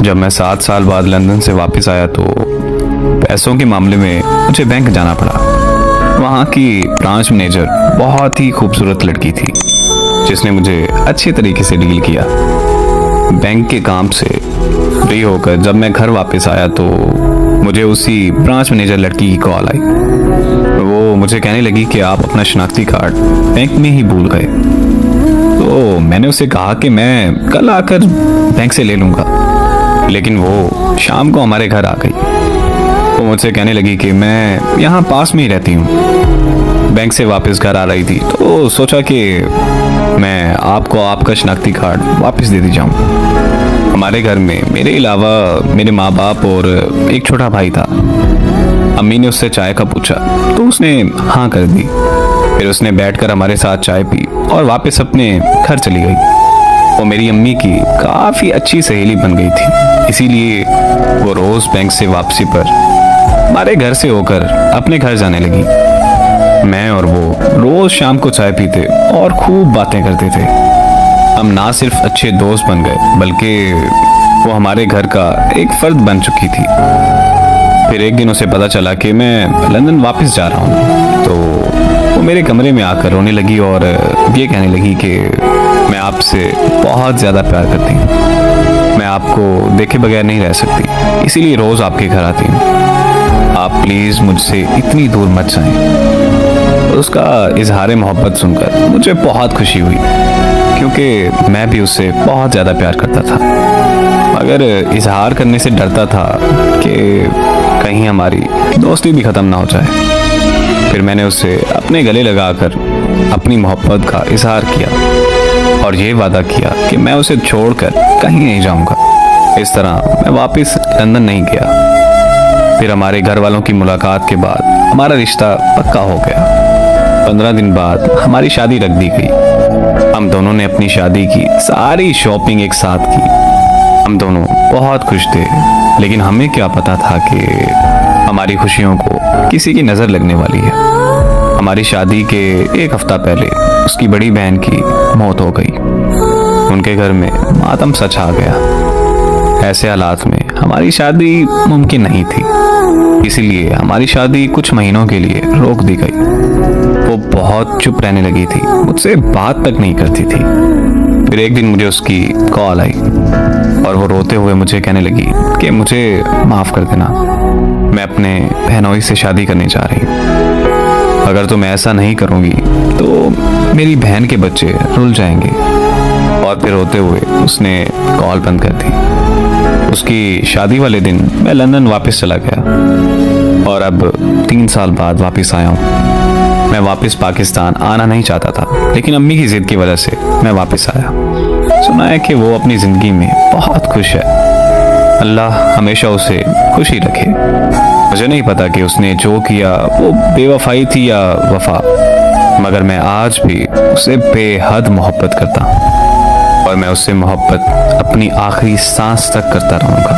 जब मैं 7 साल बाद लंदन से वापस आया तो पैसों के मामले में मुझे बैंक जाना पड़ा। वहाँ की ब्रांच मैनेजर बहुत ही खूबसूरत लड़की थी जिसने मुझे अच्छे तरीके से डील किया। बैंक के काम से फ्री होकर जब मैं घर वापस आया तो मुझे उसी ब्रांच मैनेजर लड़की की कॉल आई। वो मुझे कहने लगी कि आप अपना शनाख्ती कार्ड बैंक में ही भूल गए। तो मैंने उसे कहा कि मैं कल आकर बैंक से ले लूँगा, लेकिन वो शाम को हमारे घर आ गई। वो मुझसे कहने लगी कि मैं यहाँ पास में ही रहती हूँ, बैंक से वापस घर आ रही थी तो सोचा कि मैं आपको आपका शनाख्ती कार्ड वापस दे दी जाऊँ। हमारे घर में मेरे अलावा मेरे माँ बाप और एक छोटा भाई था। अम्मी ने उससे चाय का पूछा तो उसने हाँ कर दी। फिर उसने बैठकर हमारे साथ चाय पी और वापस अपने घर चली गई। वो मेरी अम्मी की काफ़ी अच्छी सहेली बन गई थी, इसीलिए वो रोज़ बैंक से वापसी पर हमारे घर से होकर अपने घर जाने लगी। मैं और वो रोज़ शाम को चाय पीते और खूब बातें करते थे। हम ना सिर्फ अच्छे दोस्त बन गए बल्कि वो हमारे घर का एक फर्द बन चुकी थी। फिर एक दिन उसे पता चला कि मैं लंदन वापस जा रहा हूँ तो वो मेरे कमरे में आकर रोने लगी और ये कहने लगी कि मैं आपसे बहुत ज़्यादा प्यार करती हूँ, मैं आपको देखे बगैर नहीं रह सकती, इसीलिए रोज़ आपके घर आती हूँ, आप प्लीज़ मुझसे इतनी दूर मत जाएं। उसका इजहार मोहब्बत सुनकर मुझे बहुत खुशी हुई क्योंकि मैं भी उससे बहुत ज़्यादा प्यार करता था, मगर इजहार करने से डरता था कि कहीं हमारी दोस्ती भी ख़त्म ना हो जाए। फिर मैंने उसे अपने गले लगाकर अपनी मोहब्बत का इजहार किया और ये वादा किया कि मैं उसे छोड़कर कहीं नहीं जाऊंगा। इस तरह मैं वापस लंदन नहीं गया। फिर हमारे घर वालों की मुलाकात के बाद हमारा रिश्ता पक्का हो गया। 15 दिन बाद हमारी शादी रख दी गई। हम दोनों ने अपनी शादी की सारी शॉपिंग एक साथ की। हम दोनों बहुत खुश थे, लेकिन हमें क्या पता था कि हमारी खुशियों को किसी की नज़र लगने वाली है। हमारी शादी के एक हफ्ता पहले उसकी बड़ी बहन की मौत हो गई। उनके घर में मातम सा छा गया। ऐसे हालात में हमारी शादी मुमकिन नहीं थी, इसीलिए हमारी शादी कुछ महीनों के लिए रोक दी गई। वो बहुत चुप रहने लगी थी, मुझसे बात तक नहीं करती थी। फिर एक दिन मुझे उसकी कॉल आई और वो रोते हुए मुझे कहने लगी कि मुझे माफ़ कर देना, मैं अपने बहनोई से शादी करने जा रही हूँ। अगर तुम ऐसा नहीं करोगी तो मेरी बहन के बच्चे रुल जाएंगे। और फिर रोते हुए उसने कॉल बंद कर दी। उसकी शादी वाले दिन मैं लंदन वापस चला गया और अब 3 साल बाद वापस आया हूँ। मैं वापस पाकिस्तान आना नहीं चाहता था, लेकिन अम्मी की जिद की वजह से मैं वापस आया। सुना है कि वो अपनी ज़िंदगी में बहुत खुश है। अल्लाह हमेशा उसे खुश ही रखे। मुझे नहीं पता कि उसने जो किया वो बेवफाई थी या वफा, मगर मैं आज भी उससे बेहद मोहब्बत करता हूँ और मैं उससे मोहब्बत अपनी आखिरी सांस तक करता रहूँगा।